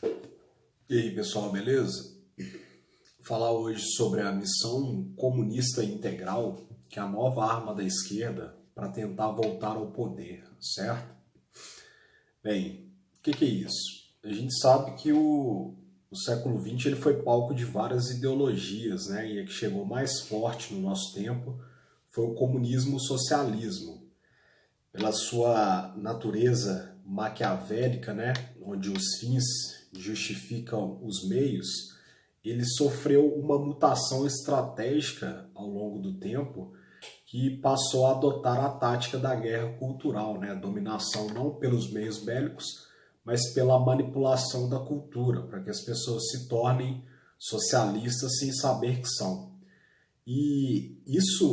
E aí, pessoal, beleza? Vou falar hoje sobre a missão comunista integral, que é a nova arma da esquerda para tentar voltar ao poder, certo? Bem, o que é isso? A gente sabe que o século XX ele foi palco de várias ideologias, né? E a que chegou mais forte no nosso tempo foi o comunismo e o socialismo. Pela sua natureza maquiavélica, né? Onde os fins justificam os meios, ele sofreu uma mutação estratégica ao longo do tempo que passou a adotar a tática da guerra cultural, né? A dominação não pelos meios bélicos, mas pela manipulação da cultura, para que as pessoas se tornem socialistas sem saber que são. E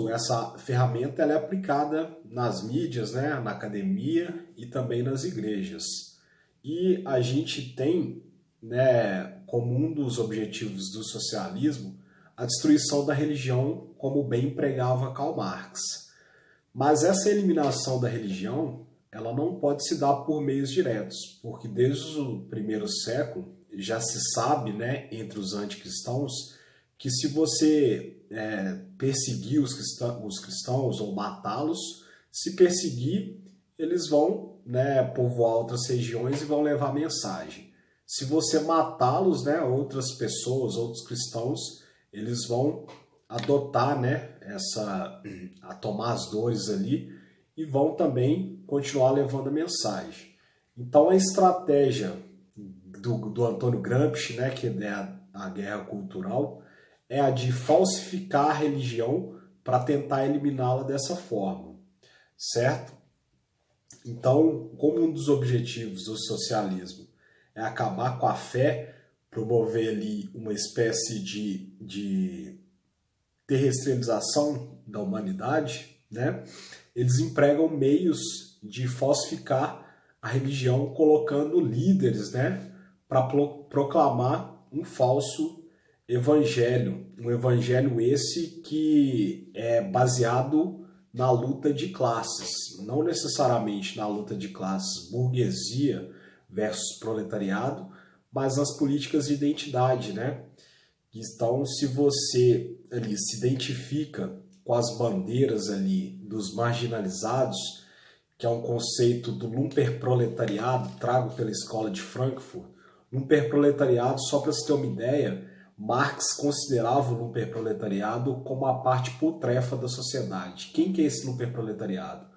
essa ferramenta ela é aplicada nas mídias, né? Na academia e também nas igrejas. E a gente tem, né, como um dos objetivos do socialismo a destruição da religião, como bem pregava Karl Marx. Mas essa eliminação da religião ela não pode se dar por meios diretos, porque desde o primeiro século já se sabe, né, entre os anticristãos, que se você perseguir os cristãos ou matá-los, se perseguir, eles vão, né, povoar outras regiões e vão levar mensagem. Se você matá-los, né, outras pessoas, outros cristãos, eles vão adotar, né, a tomar as dores ali e vão também continuar levando a mensagem. Então a estratégia do Antônio Gramsci, né, que é a guerra cultural, é a de falsificar a religião para tentar eliminá-la dessa forma, certo? Então, como um dos objetivos do socialismo é acabar com a fé, promover ali uma espécie de terrestrialização da humanidade, né? Eles empregam meios de falsificar a religião, colocando líderes, né, para proclamar um falso evangelho, um evangelho esse que é baseado na luta de classes, não necessariamente na luta de classes burguesia versus proletariado, mas nas políticas de identidade, né? Então, se você ali se identifica com as bandeiras ali dos marginalizados, que é um conceito do lumperproletariado, trago pela escola de Frankfurt. Lumperproletariado, só para você ter uma ideia, Marx considerava o lumperproletariado como a parte putrefa da sociedade. Quem que é esse lumperproletariado?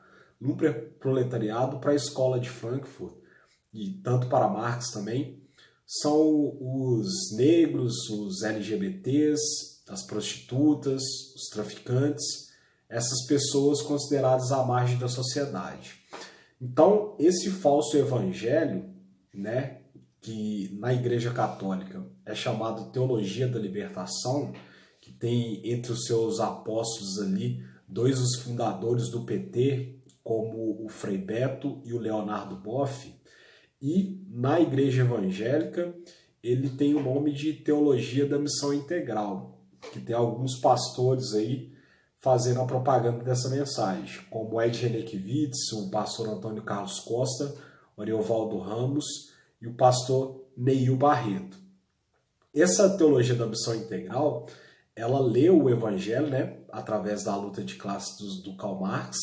Lumperproletariado para a escola de Frankfurt, e tanto para Marx também, são os negros, os LGBTs, as prostitutas, os traficantes, essas pessoas consideradas à margem da sociedade. Então, esse falso evangelho, né, que na Igreja Católica é chamado Teologia da Libertação, que tem entre os seus apóstolos ali dois dos fundadores do PT, como o Frei Beto e o Leonardo Boff, e na Igreja Evangélica ele tem o nome de Teologia da Missão Integral, que tem alguns pastores aí fazendo a propaganda dessa mensagem, como Ed Renekiewicz, o pastor Antônio Carlos Costa, o Ariovaldo Ramos e o pastor Neil Barreto. Essa Teologia da Missão Integral, ela lê o Evangelho, né, através da luta de classes do Karl Marx,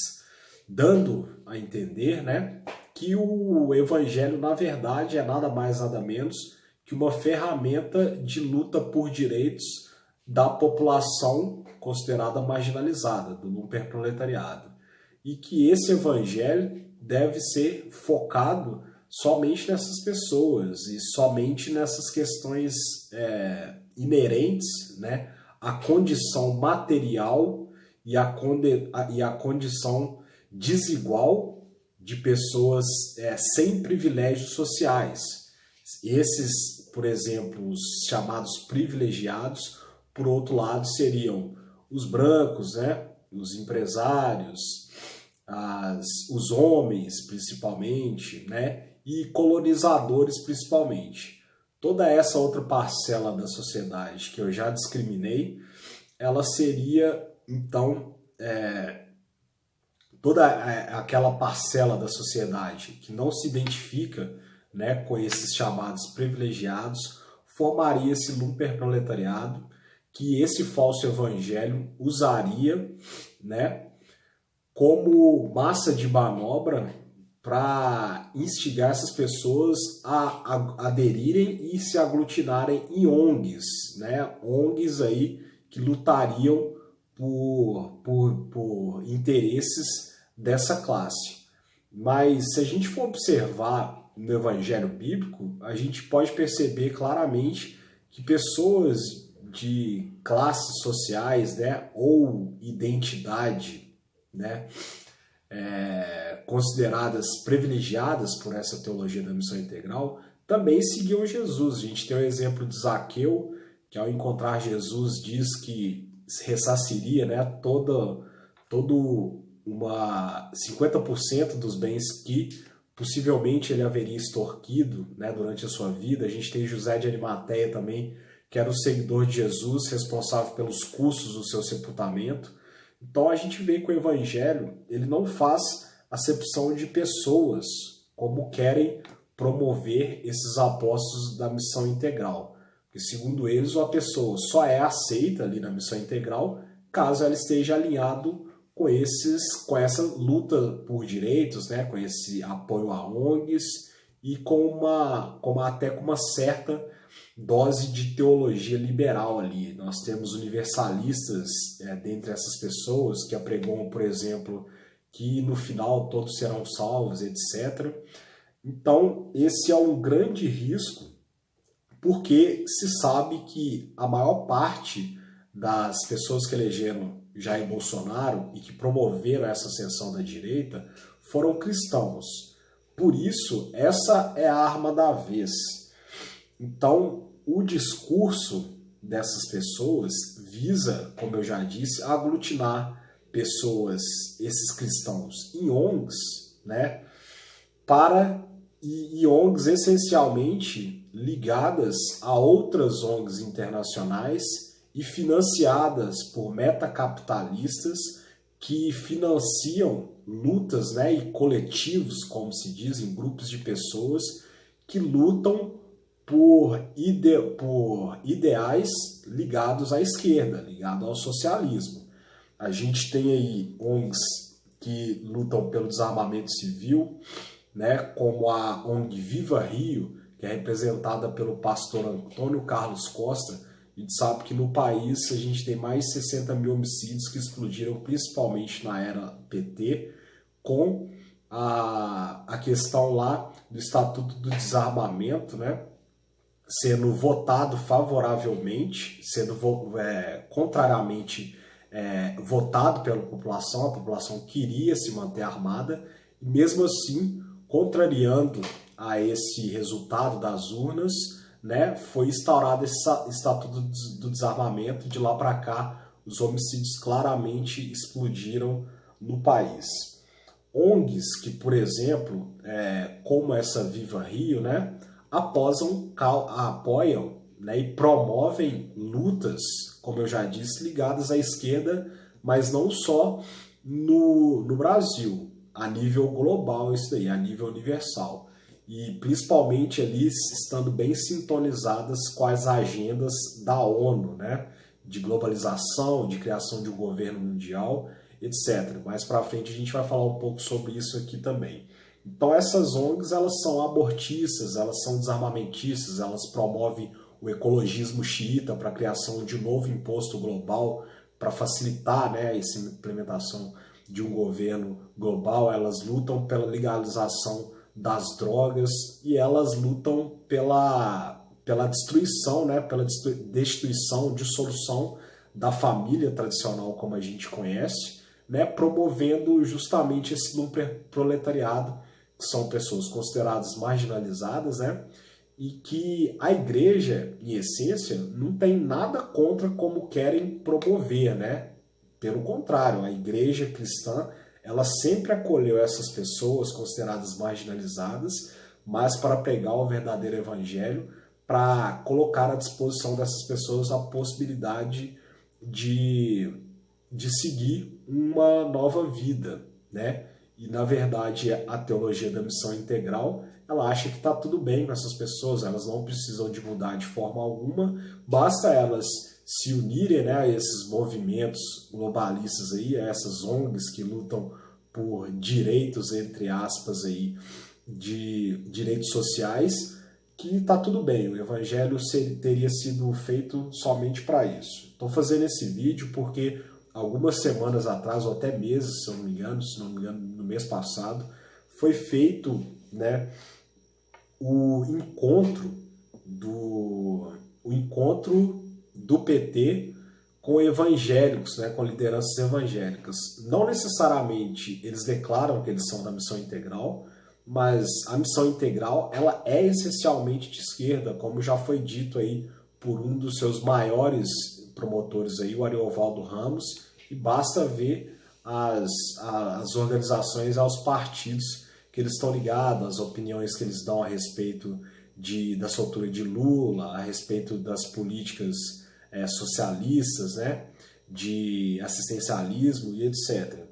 dando a entender, né, que o Evangelho, na verdade, é nada mais, nada menos que uma ferramenta de luta por direitos da população considerada marginalizada, do lumperproletariado. E que esse Evangelho deve ser focado somente nessas pessoas e somente nessas questões inerentes, né, à condição material e à condição desigual de pessoas sem privilégios sociais. Esses, por exemplo, os chamados privilegiados, por outro lado, seriam os brancos, né, os empresários, os homens, principalmente, né, e colonizadores, principalmente. Toda essa outra parcela da sociedade que eu já discriminei, ela seria, então, toda aquela parcela da sociedade que não se identifica, né, com esses chamados privilegiados, formaria esse lumpenproletariado que esse falso evangelho usaria, né, como massa de manobra para instigar essas pessoas a aderirem e se aglutinarem em ONGs, né? ONGs aí que lutariam por interesses dessa classe. Mas se a gente for observar no Evangelho Bíblico, a gente pode perceber claramente que pessoas de classes sociais, né, ou identidade, né, consideradas privilegiadas por essa teologia da missão integral, também seguiam Jesus. A gente tem o exemplo de Zaqueu, que ao encontrar Jesus diz que ressarciria, né, todo 50% dos bens que possivelmente ele haveria extorquido, né, durante a sua vida. A gente tem José de Arimateia também, que era o seguidor de Jesus, responsável pelos custos do seu sepultamento. Então a gente vê que o Evangelho ele não faz acepção de pessoas, como querem promover esses apóstolos da missão integral. Porque, segundo eles, uma pessoa só é aceita ali na missão integral caso ela esteja alinhado com essa luta por direitos, né, com esse apoio a ONGs e até com uma certa dose de teologia liberal ali. Nós temos universalistas dentre essas pessoas que apregoam, por exemplo, que no final todos serão salvos, etc. Então, esse é um grande risco, porque se sabe que a maior parte das pessoas que elegeram Jair Bolsonaro e que promoveram essa ascensão da direita foram cristãos. Por isso, essa é a arma da vez. Então, o discurso dessas pessoas visa, como eu já disse, aglutinar pessoas, esses cristãos, em ONGs, né, e ONGs essencialmente ligadas a outras ONGs internacionais e financiadas por metacapitalistas que financiam lutas, né, e coletivos, como se diz, em grupos de pessoas que lutam por ideais ligados à esquerda, ligados ao socialismo. A gente tem aí ONGs que lutam pelo desarmamento civil, né, como a ONG Viva Rio, que é representada pelo pastor Antônio Carlos Costa. A gente sabe que no país a gente tem mais de 60 mil homicídios que explodiram principalmente na era PT, com a questão lá do Estatuto do Desarmamento, né, sendo votado favoravelmente, sendo contrariamente votado pela população. A população queria se manter armada, e mesmo assim, contrariando a esse resultado das urnas, né, foi instaurado esse Estatuto do Desarmamento. De lá para cá, os homicídios claramente explodiram no país. ONGs que, por exemplo, como essa Viva Rio, né, apoiam, né, e promovem lutas, como eu já disse, ligadas à esquerda, mas não só no Brasil, a nível global, isso daí, a nível universal. E principalmente ali estando bem sintonizadas com as agendas da ONU, né, de globalização, de criação de um governo mundial, etc. Mais para frente a gente vai falar um pouco sobre isso aqui também. Então essas ONGs, elas são abortistas, elas são desarmamentistas, elas promovem o ecologismo xiita para a criação de um novo imposto global para facilitar, né, essa implementação de um governo global. Elas lutam pela legalização das drogas e elas lutam pela destruição, né, pela destituição, dissolução da família tradicional como a gente conhece, né, promovendo justamente esse proletariado, que são pessoas consideradas marginalizadas, né, e que a igreja, em essência, não tem nada contra como querem promover, né? Pelo contrário, a igreja cristã, ela sempre acolheu essas pessoas consideradas marginalizadas, mas para pegar o verdadeiro evangelho, para colocar à disposição dessas pessoas a possibilidade de seguir uma nova vida, né? E, na verdade, a teologia da missão integral ela acha que está tudo bem com essas pessoas, elas não precisam de mudar de forma alguma, basta elas se unirem, né, a esses movimentos globalistas aí, a essas ONGs que lutam por direitos, entre aspas, aí, de direitos sociais, que está tudo bem, o evangelho teria sido feito somente para isso. Estou fazendo esse vídeo porque algumas semanas atrás, ou até meses, se não me engano, no mês passado, foi feito, né, o encontro do PT com evangélicos, né, com lideranças evangélicas. Não necessariamente eles declaram que eles são da missão integral, mas a missão integral ela é essencialmente de esquerda, como já foi dito aí por um dos seus maiores promotores, aí, o Ariovaldo Ramos, e basta ver as organizações, aos partidos que eles estão ligados, as opiniões que eles dão a respeito da soltura de Lula, a respeito das políticas socialistas, né, de assistencialismo e etc.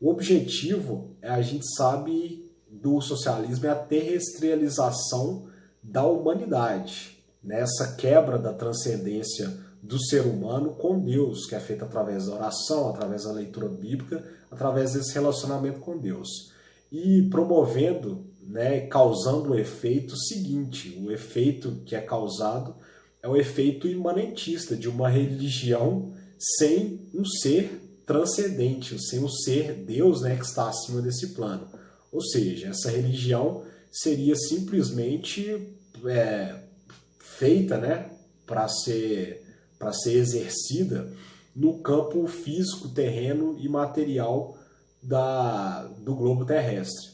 O objetivo, a gente sabe, do socialismo é a terrestrialização da humanidade, né, essa quebra da transcendência do ser humano com Deus, que é feita através da oração, através da leitura bíblica, através desse relacionamento com Deus. E promovendo, né, causando o efeito seguinte, o efeito que é causado é o efeito imanentista de uma religião sem um ser transcendente, sem um ser Deus, né, que está acima desse plano. Ou seja, essa religião seria simplesmente feita, né, para ser exercida no campo físico, terreno e material do globo terrestre.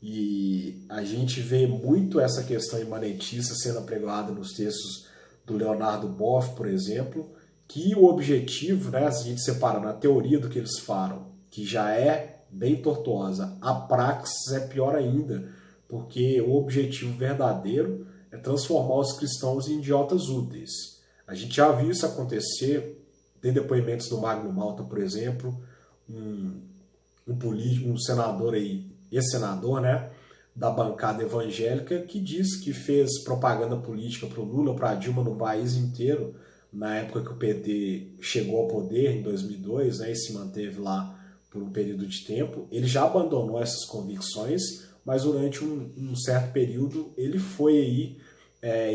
E a gente vê muito essa questão imanentista sendo apregada nos textos do Leonardo Boff, por exemplo, que o objetivo, né, se a gente separar na teoria do que eles falam, que já é bem tortuosa, a praxis é pior ainda, porque o objetivo verdadeiro é transformar os cristãos em idiotas úteis. A gente já viu isso acontecer, tem depoimentos do Magno Malta, por exemplo, um senador aí, ex-senador, né, da bancada evangélica, que diz que fez propaganda política para o Lula, para a Dilma no país inteiro, na época que o PT chegou ao poder, em 2002, né, e se manteve lá por um período de tempo. Ele já abandonou essas convicções, mas durante um certo período ele foi aí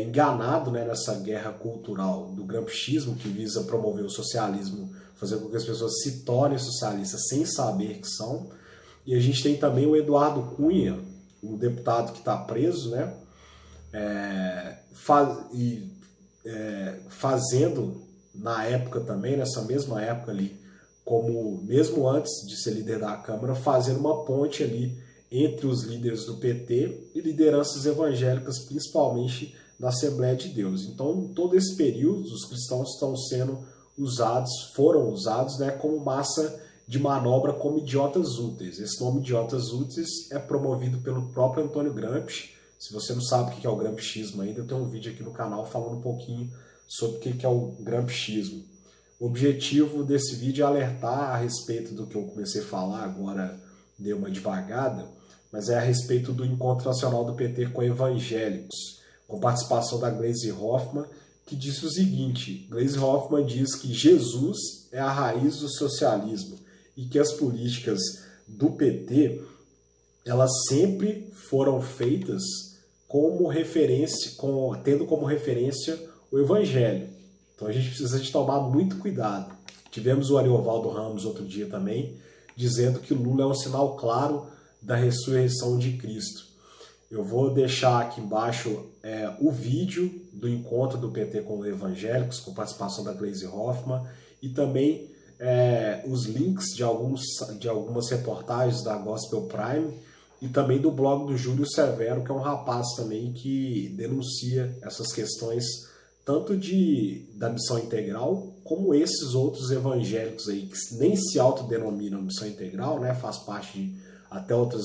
enganado, né, nessa guerra cultural do gramscismo, que visa promover o socialismo, fazer com que as pessoas se tornem socialistas sem saber que são. E a gente tem também o Eduardo Cunha, um deputado que está preso, né, fazendo na época também, nessa mesma época ali, como mesmo antes de ser líder da Câmara, fazendo uma ponte ali entre os líderes do PT e lideranças evangélicas, principalmente na Assembleia de Deus. Então, todo esse período, os cristãos foram usados, né, como massa de manobra, como idiotas úteis. Esse nome idiotas úteis é promovido pelo próprio Antônio Gramsci. Se você não sabe o que é o gramscismo ainda, eu tenho um vídeo aqui no canal falando um pouquinho sobre o que é o gramscismo. O objetivo desse vídeo é alertar a respeito do que eu comecei a falar, agora dei uma devagada, mas é a respeito do encontro nacional do PT com evangélicos, com participação da Gleisi Hoffmann, que disse o seguinte: Gleisi Hoffmann diz que Jesus é a raiz do socialismo e que as políticas do PT elas sempre foram feitas como referência, tendo como referência o Evangelho. Então a gente precisa de tomar muito cuidado. Tivemos o Ariovaldo Ramos outro dia também, dizendo que Lula é um sinal claro da ressurreição de Cristo. Eu vou deixar aqui embaixo o vídeo do encontro do PT com os evangélicos, com participação da Gleisi Hoffmann, e também os links de algumas reportagens da Gospel Prime e também do blog do Júlio Severo, que é um rapaz também que denuncia essas questões tanto da missão integral, como esses outros evangélicos aí, que nem se autodenominam missão integral, né, faz parte de até outras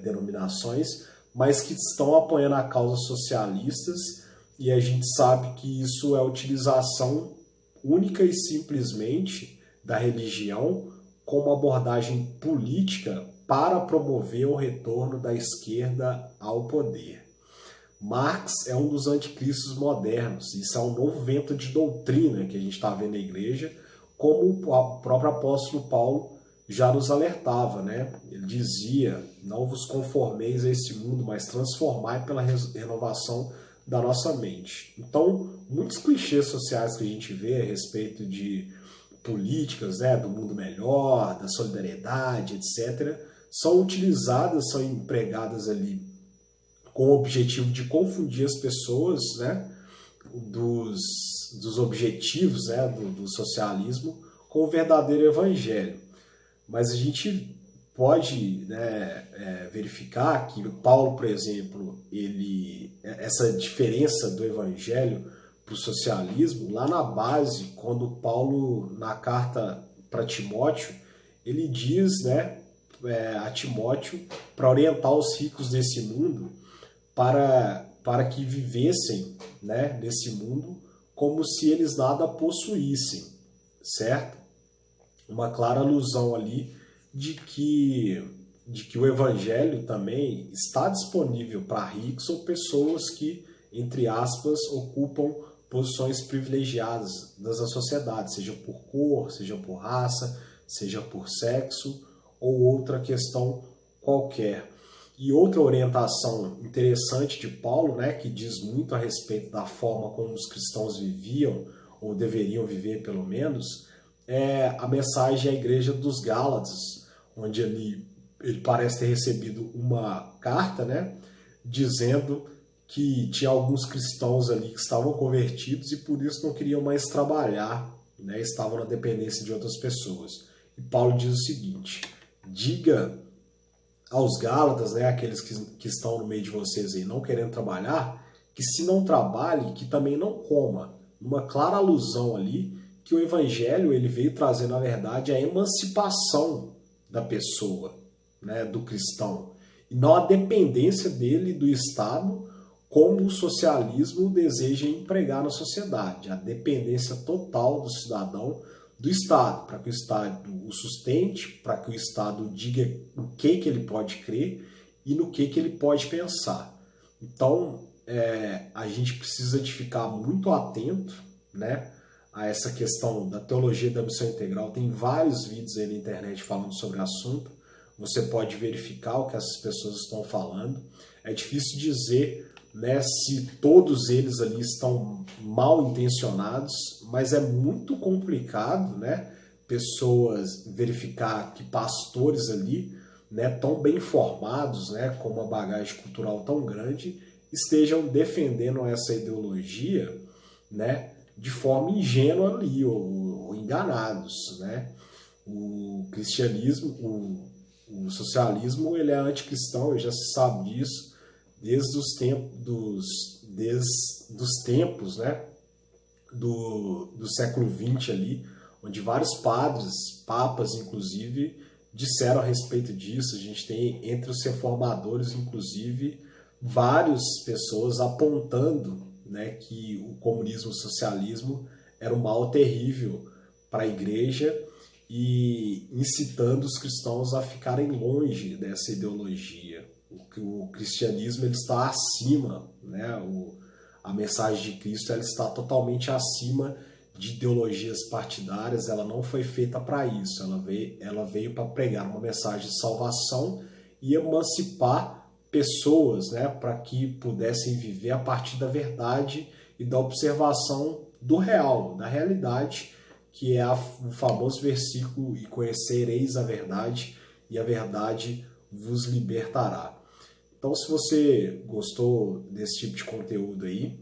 denominações, mas que estão apoiando a causas socialistas, e a gente sabe que isso é a utilização única e simplesmente da religião como abordagem política para promover o retorno da esquerda ao poder. Marx é um dos anticristos modernos. Isso é um novo vento de doutrina que a gente está vendo na igreja, como o próprio apóstolo Paulo já nos alertava, né? Ele dizia: não vos conformeis a esse mundo, mas transformai pela renovação da nossa mente. Então, muitos clichês sociais que a gente vê a respeito de políticas, né, do mundo melhor, da solidariedade, etc., são utilizadas, são empregadas ali com o objetivo de confundir as pessoas, né, dos objetivos, né, do socialismo com o verdadeiro evangelho. Mas a gente pode, né, verificar que Paulo, por exemplo, essa diferença do evangelho para o socialismo, lá na base, quando Paulo, na carta para Timóteo, ele diz, né, a Timóteo para orientar os ricos desse mundo para que vivessem, né, nesse mundo como se eles nada possuíssem, certo? Uma clara alusão ali de que o evangelho também está disponível para ricos ou pessoas que, entre aspas, ocupam posições privilegiadas na sociedade, seja por cor, seja por raça, seja por sexo ou outra questão qualquer. E outra orientação interessante de Paulo, né, que diz muito a respeito da forma como os cristãos viviam, ou deveriam viver pelo menos, é a mensagem à igreja dos Gálatas, onde ele parece ter recebido uma carta, né, dizendo que tinha alguns cristãos ali que estavam convertidos e por isso não queriam mais trabalhar, né, estavam na dependência de outras pessoas. E Paulo diz o seguinte: diga aos Gálatas, né, aqueles que estão no meio de vocês aí não querendo trabalhar, que se não trabalhe, que também não coma. Uma clara alusão ali que o evangelho ele veio trazer, na verdade, a emancipação da pessoa, né, do cristão, e não a dependência dele do Estado, como o socialismo deseja empregar na sociedade, a dependência total do cidadão do Estado, para que o Estado o sustente, para que o Estado diga o que ele pode crer e no que ele pode pensar. Então, a gente precisa de ficar muito atento, né, a essa questão da teologia da missão integral. Tem vários vídeos aí na internet falando sobre o assunto. Você pode verificar o que essas pessoas estão falando. É difícil dizer, né, se todos eles ali estão mal intencionados, mas é muito complicado, né, pessoas verificar que pastores ali, né, tão bem formados, né, com uma bagagem cultural tão grande, estejam defendendo essa ideologia, né, de forma ingênua ali, ou enganados, né? O cristianismo, o socialismo, ele é anticristão, já se sabe disso, desde os tempos, né, do século XX ali, onde vários padres, papas inclusive, disseram a respeito disso. A gente tem entre os reformadores, inclusive, várias pessoas apontando, né, que o comunismo, o socialismo era um mal terrível para a igreja e incitando os cristãos a ficarem longe dessa ideologia. O cristianismo ele está acima, né, a mensagem de Cristo ela está totalmente acima de ideologias partidárias. Ela não foi feita para isso, ela veio para pregar uma mensagem de salvação e emancipar pessoas, né, para que pudessem viver a partir da verdade e da observação do real, da realidade, que é o famoso versículo: e conhecereis a verdade, e a verdade vos libertará. Então, se você gostou desse tipo de conteúdo aí,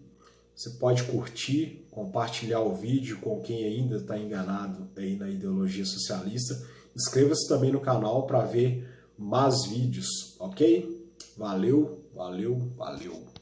você pode curtir, compartilhar o vídeo com quem ainda está enganado aí na ideologia socialista. Inscreva-se também no canal para ver mais vídeos, ok? Valeu, valeu, valeu.